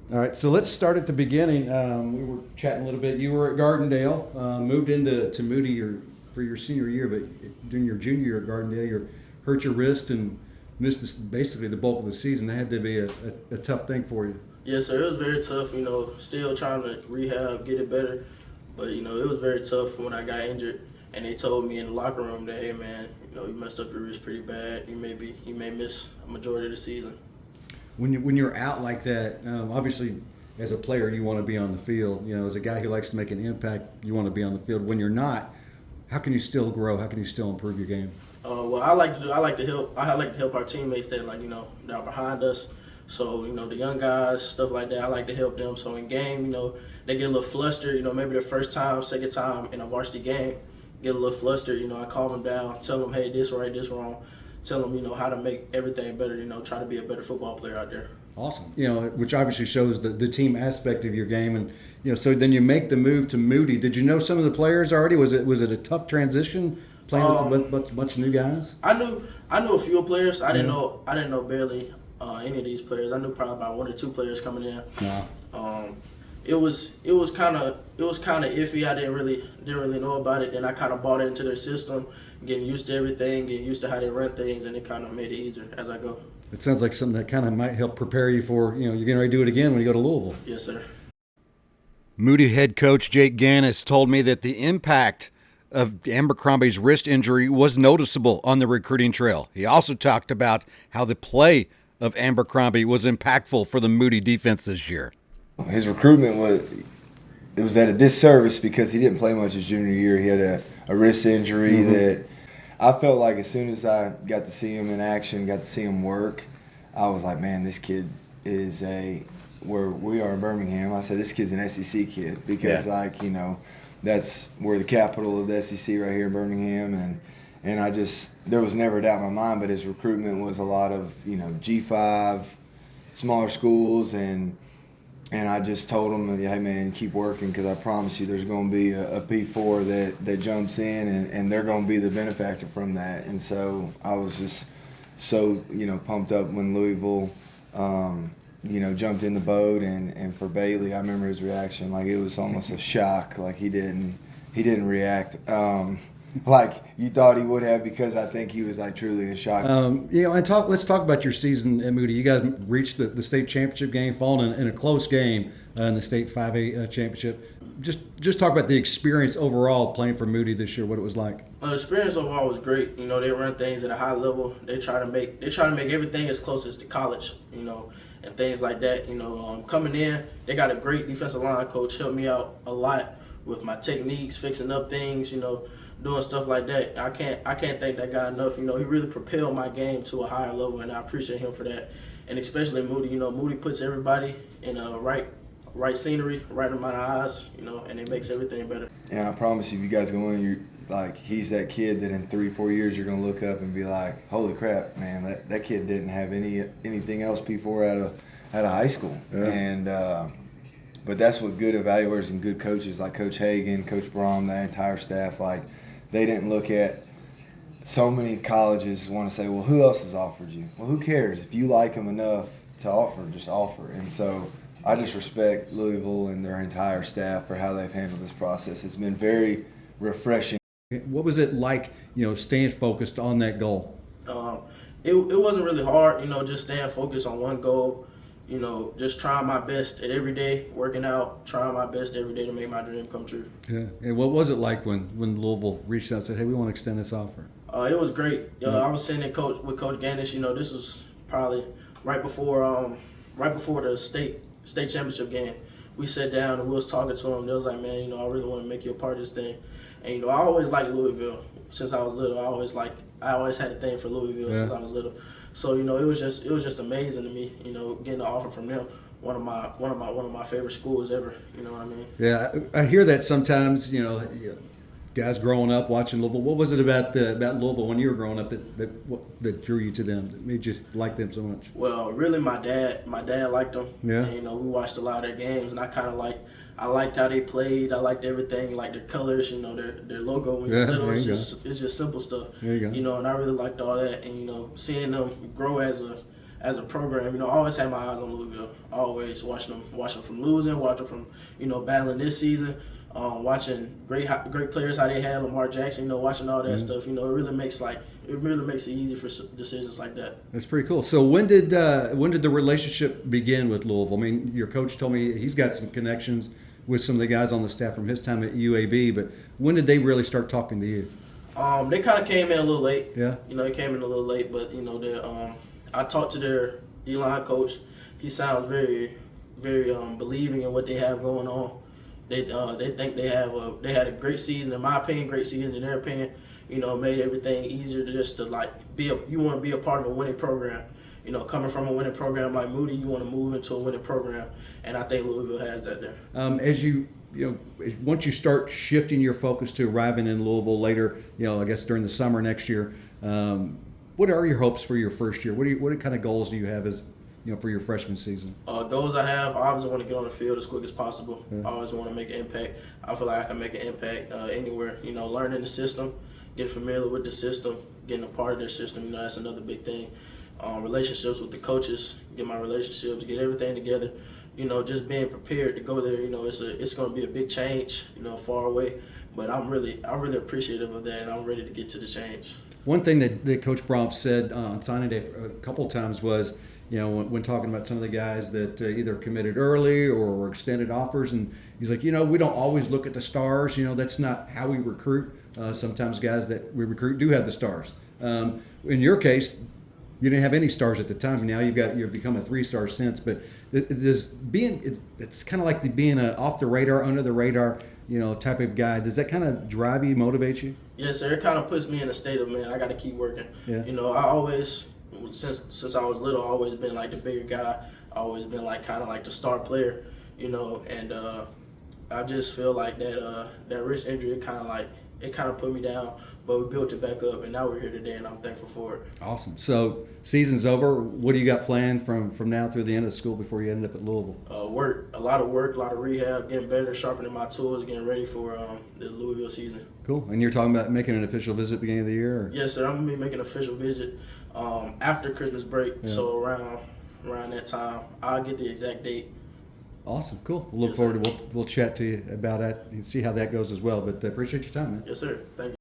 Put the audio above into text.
All right, so let's start at the beginning. We were chatting a little bit. You were at Gardendale, moved into Moody for your senior year, but during your junior year at Gardendale, you hurt your wrist and missed basically the bulk of the season. That had to be a tough thing for you. Yeah, so it was very tough, still trying to rehab, get it better. But, it was very tough when I got injured. And they told me in the locker room that, hey, man, you messed up your wrist pretty bad. You may miss a majority of the season. When you're out like that, obviously as a player you want to be on the field. As a guy who likes to make an impact, you want to be on the field. When you're not, how can you still grow? How can you still improve your game? Well, I like to help our teammates that that are behind us. So the young guys, stuff like that, I like to help them. So in game, they get a little flustered. Maybe their first time, second time in a varsity game, get a little flustered. I calm them down, tell them, hey, this right, this wrong. Tell them, how to make everything better. Try to be a better football player out there. Awesome. Which obviously shows the team aspect of your game, and so then you make the move to Moody. Did you know some of the players already? Was it a tough transition playing with a bunch of new guys? I knew a few players. I didn't know barely any of these players. I knew probably about one or two players coming in. Wow. It was kind of iffy. I didn't really know about it. Then I kind of bought into their system, getting used to everything, getting used to how they run things, and it kind of made it easier as I go. It sounds like something that kind of might help prepare you for you're getting ready to do it again when you go to Louisville. Yes, sir. Moody head coach Jake Ganus told me that the impact of Abercrombie's wrist injury was noticeable on the recruiting trail. He also talked about how the play of Abercrombie was impactful for the Moody defense this year. His recruitment was at a disservice because he didn't play much his junior year. He had a wrist injury that I felt like as soon as I got to see him in action, got to see him work, I was like, man, this kid is where we are in Birmingham. I said, this kid's an SEC kid because that's where the capital of the SEC right here in Birmingham, and there was never a doubt in my mind, but his recruitment was a lot of G5, smaller schools, and I just told him, hey man, keep working because I promise you there's going to be a P4 that jumps in and they're going to be the benefactor from that. And so I was just so pumped up when Louisville jumped in the boat, and for Bailey, I remember his reaction, like it was almost a shock. Like he didn't react like you thought he would have, because I think he was like truly in shock. Let's talk about your season at Moody. You guys reached the state championship game, falling in a close game in the state 5A championship. Just talk about the experience overall playing for Moody this year. What it was like. The experience overall was great. They run things at a high level. They try to make everything as close as to college. And things like that. Coming in, they got a great defensive line coach. Helped me out a lot with my techniques, fixing up things. Doing stuff like that. I can't thank that guy enough. He really propelled my game to a higher level, and I appreciate him for that. And especially Moody. Moody puts everybody in a right scenery, right amount of eyes. And it makes everything better. And I promise you, if you guys go in, he's that kid that in 3-4 years you're gonna look up and be like, holy crap, man, that kid didn't have anything else before out of high school. Yeah. And but that's what good evaluators and good coaches like Coach Hagan, Coach Brom, that entire staff, they didn't look at. So many colleges want to say, well, who else has offered you? Well, who cares? If you like them enough to offer, just offer. And so I just respect Louisville and their entire staff for how they've handled this process. It's been very refreshing. What was it like, staying focused on that goal? It wasn't really hard, just staying focused on one goal. Just trying my best at every day, working out, trying my best every day to make my dream come true. Yeah. And what was it like when Louisville reached out and said, hey, we want to extend this offer? It was great. I was sitting with Coach Ganus. This was probably right before the state championship game. We sat down and we was talking to him. They was like, man, I really want to make you a part of this thing. And I always liked Louisville since I was little. I always had a thing for Louisville since I was little. So it was just amazing to me. Getting the offer from them. One of my favorite schools ever. You know what I mean? Yeah, I hear that sometimes. Guys growing up watching Louisville. What was it about Louisville when you were growing up that drew you to them, that made you like them so much? Well, really, my dad liked them. Yeah. And, we watched a lot of their games, and I liked how they played. I liked everything, like their colors, their logo. When you're little, it's just simple stuff. There you go. And I really liked all that, and seeing them grow as as a program, I always had my eyes on Louisville. Always watching them from losing, watching from battling this season, watching great players how they had Lamar Jackson. Watching all that stuff. It really makes it easy for decisions like that. That's pretty cool. So when did the relationship begin with Louisville? I mean, your coach told me he's got some connections with some of the guys on the staff from his time at UAB, but when did they really start talking to you? They kind of came in a little late. Yeah. They came in a little late, but I talked to their D-line coach. He sounds very, very believing in what they have going on. They think they had a great season, in my opinion, great season in their opinion. Made everything easier to just to you want to be a part of a winning program. Coming from a winning program like Moody, you want to move into a winning program, and I think Louisville has that there. As once you start shifting your focus to arriving in Louisville later, I guess during the summer next year, what are your hopes for your first year? What kind of goals do you have as for your freshman season? Goals I have, I obviously want to get on the field as quick as possible. Yeah. I always want to make an impact. I feel like I can make an impact anywhere. Learning the system, getting familiar with the system, getting a part of their system. That's another big thing. Relationships with the coaches, get my relationships, get everything together. Just being prepared to go there. It's going to be a big change. Far away, but I'm really appreciative of that, and I'm ready to get to the change. One thing that Coach Bromp said on signing day a couple of times was, when talking about some of the guys that either committed early or were extended offers, and he's like, we don't always look at the stars. That's not how we recruit. Sometimes guys that we recruit do have the stars. In your case, you didn't have any stars at the time. Now you've become a 3-star since. But it's kind of like being a off the radar, under the radar, type of guy. Does that kind of drive you, motivate you? Yes, sir. It kind of puts me in a state of, man, I got to keep working. Yeah. I always, since I was little, I always been like the bigger guy. I always been like kind of like the star player, and I just feel like that wrist injury, it kind of put me down, but we built it back up, and now we're here today, and I'm thankful for it. Awesome. So season's over. What do you got planned from now through the end of the school before you end up at Louisville? A lot of rehab, getting better, sharpening my tools, getting ready for the Louisville season. Cool. And you're talking about making an official visit at the beginning of the year? Or? Yes, sir. I'm gonna be making an official visit after Christmas break. Yeah. So around that time, I'll get the exact date. Awesome. Cool. We'll look forward to we'll chat to you about that and see how that goes as well. But appreciate your time, man. Yes, sir. Thank you.